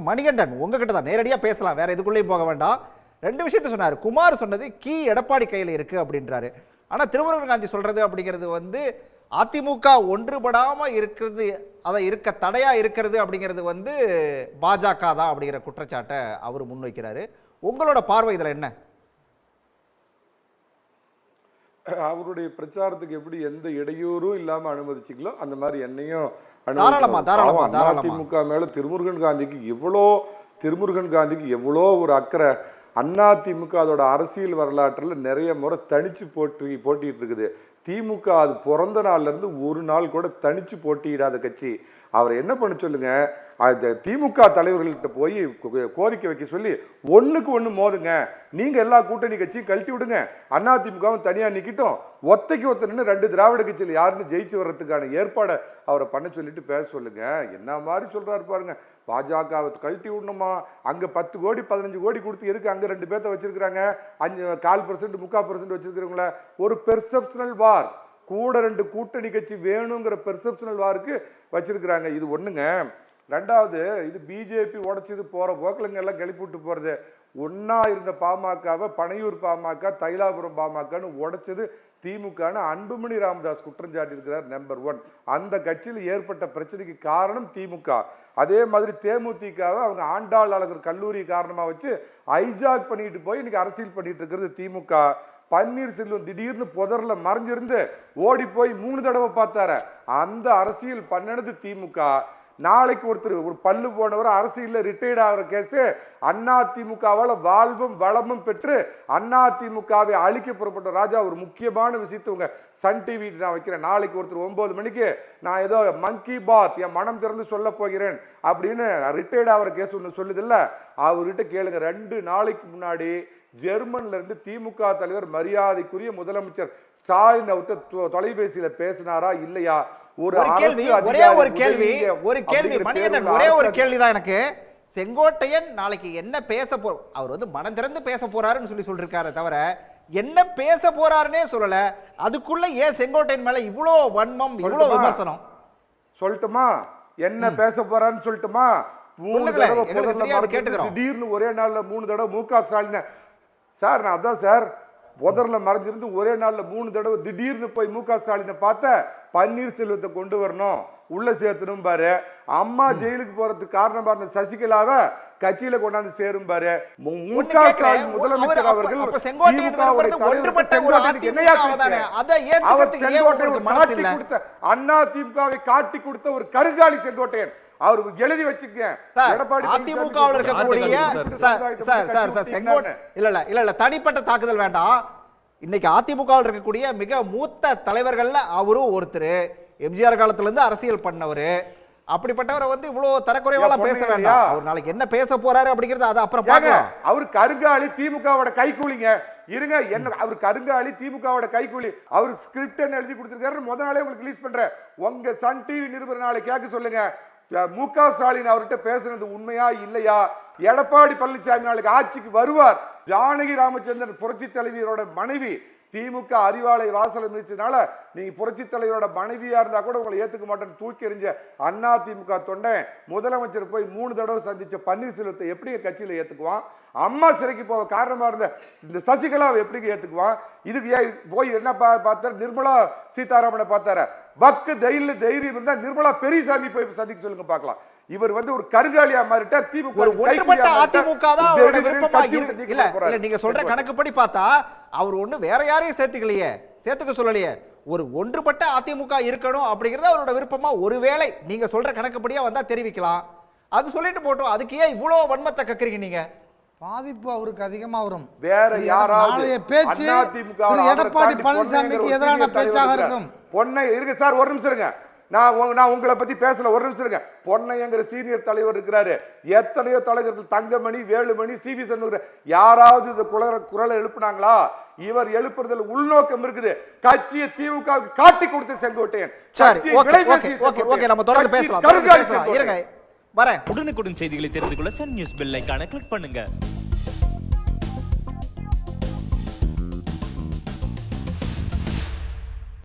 மணிகண்டன் உங்ககிட்ட தான் நேரடியா பேசலாம், வேற எதுக்குள்ளேயும் போக வேண்டாம். ரெண்டு விஷயத்த சொன்னாரு. குமார் சொன்னது கீ எடப்பாடி கையில் இருக்கு அப்படின்றாரு. ஆனா திருமுருகன் காந்தி சொல்றது அப்படிங்கிறது வந்து அதிமுக ஒன்றுபடாம இருக்கிறது, அதை இருக்க தடையா இருக்கிறது அப்படிங்கிறது வந்து பாஜக தான் அப்படிங்கிற குற்றச்சாட்டை அவர் முன்வைக்கிறாரு. உங்களோட பார்வை இதுல என்ன? அவருடைய பிரச்சாரத்துக்கு எப்படி எந்த இடையூறும் இல்லாம அனுமதிச்சிங்களோ அந்த மாதிரி என்னையும் அதிமுக மேல திருமுருகன் காந்திக்கு எவ்வளோ ஒரு அக்கறை. அதிமுக அதோட அரசியல் வரலாற்றில் நிறைய முறை தனிச்சு போட்டிட்டு இருக்குது. திமுக அது பிறந்த நாள்ல இருந்து ஒரு நாள் கூட தனிச்சு போட்டியிடாத கட்சி. அவர் என்ன பண்ண சொல்லுங்க, திமுக தலைவர்கள்ட்ட போய் கோரிக்கை வைக்க சொல்லி ஒண்ணுக்கு ஒண்ணு மோதுங்க, நீங்க எல்லா கூட்டணி கட்சியும் கழட்டி விடுங்க, அதிமுகவும் தனியா நிக்கட்டும், ஒத்தைக்கு ஒத்த நின்று ரெண்டு திராவிட கட்சியில் யாருன்னு ஜெயிச்சு வர்றதுக்கான ஏற்பாடை அவரை பண்ண சொல்லிட்டு பேச சொல்லுங்க. என்ன மாதிரி சொல்றாரு பாருங்க. பாஜகவை கழட்டி விடணுமா, அங்க 10 கோடி 15 கோடி கொடுத்து எதுக்கு அங்க 2 பேர்த்த வச்சிருக்காங்க, 4% 3% வச்சிருக்கிறவங்கள ஒரு பெர்செப்ஷனல் வார், கூட 2 கூட்டணி கட்சி வேணுங்கிற பெர்செப்ஷனல் வாருக்கு வச்சிருக்கிறாங்க. இது ஒண்ணுங்க. ரெண்டாவது, இது பிஜேபி உடைச்சது போற போக்கிலங்க எல்லாம் கிளப்பிவிட்டு போறது. ஒன்னா இருந்த பாமகவை பனையூர் பாமக, தைலாபுரம் பாமகன்னு உடைச்சது திமுகன்னு அன்புமணி ராமதாஸ் குற்றம் சாட்டி இருக்கிறார். நம்பர் 1. அந்த கட்சியில் ஏற்பட்ட பிரச்சனைக்கு காரணம் திமுக. அதே மாதிரி தேமுதிகவை அவங்க ஆண்டாள் அழகர் கல்லூரி காரணமா வச்சு ஐஜாக் பண்ணிட்டு போய் இன்னைக்கு அரசியல் பண்ணிட்டு இருக்கிறது திமுக. பன்னீர்செல்வம் திடீர்னு புதர்ல மறைஞ்சிருந்து ஓடி போய் 3 தடவை பார்த்தாரு. அந்த அரசியல் பண்ணது திமுக. நாளைக்கு ஒருத்தர் ஒரு பல்லு போனவர் அரசியல்ல ரிட்டையர்ட் ஆகிற கேஸ் அதிமுகவால் வாழ்வும் வளமும் பெற்று அதிமுகவை அழிக்க புறப்பட்ட ராஜா. ஒரு முக்கியமான விஷயத்தை உங்க சன் டிவி நான் வைக்கிறேன். நாளைக்கு ஒருத்தர் 9 மணிக்கு நான் ஏதோ மங்கி பாத் என் மனம் திறந்து சொல்ல போகிறேன் அப்படின்னு ரிட்டையர்ட் ஆகிற கேஸ் ஒன்று சொல்லுது இல்ல, அவர்கிட்ட கேளுங்க. 2 நாளைக்கு முன்னாடி ஜெர்மன்ல இருந்து திமுக தலைவர் மரியாதைக்குரிய முதலமைச்சர் ஸ்டாலின் அவர்கிட்ட தொலைபேசியில பேசினாரா இல்லையா? ஒரே ஒரு கேள்விதான் எனக்கு. செங்கோட்டையன் நாளைக்கு என்ன பேச அவர் வந்து மனம் திறந்து பேச போறாருன்னு சொல்லிருக்காரு தவிர என்ன பேச போறாருன்னே சொல்லல. அதுக்குள்ள ஏன் செங்கோட்டையன் மேல இவ்வளோ வன்மம், இவ்வளோ விமர்சனம்? சொல்லட்டுமா என்ன பேச போறாருன்னு சொல்லட்டுமா? திடீர்னு ஒரே நாள்ல 3 தடவை முக ஸ்டாலின் சார், நான் அதான் சார் புதர்ல மறைஞ்சிருந்து ஒரே நாள்ல 3 தடவை திடீர்னு போய் முக ஸ்டாலினை பார்த்த பன்னீர்செல்வத்தை கொண்டு வரணும், உள்ள சேர்த்தணும் பாரு. அம்மா ஜெயிலுக்கு போறதுக்கு காரணமா இருந்த சசிகலாவை கட்சியில கொண்டாந்து சேரும் பாரு. முக ஸ்டாலின் முதலமைச்சர் அவர்கள் அதிமுகவை காட்டி கொடுத்த ஒரு கருங்காலி செங்கோட்டையன். அவர் எழுதி வச்சுக்க. அதிமுகவில் இருக்கக்கூடிய இல்ல தனிப்பட்ட தாக்குதல் வேண்டாம். இன்னைக்கு அதிமுகவில் இருக்கக்கூடிய மிக மூத்த தலைவர்கள்ல அவரும் ஒருத்தர். எம்ஜிஆர் காலத்துல இருந்து அரசியல் பண்ணவர். அப்படிப்பட்டவரை வந்து இவ்வளவு தரக்குறைவெல்லாம் பேச வேண்டாம். அவர் நாளைக்கு என்ன பேச போறாரு அப்படிங்கறது அது அப்புறம் பார்க்கலாம். அவர் கருங்காலி திமுகவோட கைக்கூலிங்க. இருங்க, என்ன அவர் கருங்காலி திமுகவோட கைக்கூலி. அவர் ஸ்கிரிப்ட் என்ன எழுதி கொடுத்திருக்காரு முதல் நாளே உங்களுக்கு ரிலீஸ் பண்றேன். உங்க சன் டிவி நிருபர் நாளை கேட்க சொல்லுங்க. முக ஸ்டாலின் அவர்கிட்ட பேசுனது உண்மையா இல்லையா? எடப்பாடி பழனிசாமி நாளைக்கு ஆட்சிக்கு வருவார். ஜானகி ராமச்சந்திரன் புரட்சி தலைவியரோட மனைவி. திமுக அறிவாலை வாசல் இருந்துச்சுனால நீங்க புரட்சி தலைவரோட மனைவியா இருந்தா கூட உங்களை ஏத்துக்க மாட்டேன்னு தூக்கி எறிஞ்ச அதிமுக தொண்டை முதலமைச்சர் போய் 3 தடவை சந்திச்ச பன்னீர்செல்வத்தை எப்படி கட்சியில ஏத்துக்குவான்? அம்மா சிறைக்கு போக காரணமா இருந்த இந்த சசிகலாவை எப்படி ஏத்துக்குவான்? இதுக்கு போய் என்ன பார்த்தாரு? நிர்மலா சீதாராமனை பார்த்தாரு. பக்கு தைரியம் இருந்தா நிர்மலா பெரியசாமி போய் சந்திக்க சொல்லுங்க பார்க்கலாம். இவர் வந்து ஒரு கருங்காலியா மாறிட்டார். திமுக ஒன்றுபட்ட அதிமுக தான் அவரோட விருப்பமா இருக்கு. இல்ல நீங்க சொல்ற கணக்குப்படி பார்த்தா அவர் ஒண்ணு வேற யாரையும் சேர்த்துக்க சொல்லலையே. ஒரு ஒன்றுபட்ட அதிமுக இருக்கணும் அப்படிங்கறது அவரோட விருப்பமா ஒருவேளை நீங்க சொல்ற கணக்குப்படியா வந்தா தெரிவிக்கலாம். அது சொல்லிட்டு போட்டோம். அதுக்கு ஏன் இவ்வளவு வன்மத்தை கக்குறீங்க நீங்க? பாதிப்பு அவருக்கு அதிகமா வரும். வேற யாராவது பேச்சு எடப்பாடி பழனிசாமிக்கு எதிரான பேச்சாக இருக்கும். பொன்னை இருக்கு சார், ஒரு நிமிஷம் இருங்க. நான் உங்களை பத்தி பேசல, ஒரு நிமிஷம் இருங்க. பொன்னையங்கிற சீனியர் தலைவர் இருக்கிறாரு. எத்தனையோ தலைவர்கள் தங்கமணி, வேலுமணி, சிவி சண்முக யாராவது இந்த குரலை எழுப்புனாங்களா? இவர் எழுப்புறதுல உள்நோக்கம் இருக்குது. கட்சியை திமுக காட்டி கொடுத்த செங்கோட்டையன். நம்ம தொடர்ந்து பேசலாம். இருங்க வரேன். உடனுக்குடன் செய்திகளை தெரிந்து கொள்ள சன் நியூஸ் பெல் ஐகானை கிளிக் பண்ணுங்க.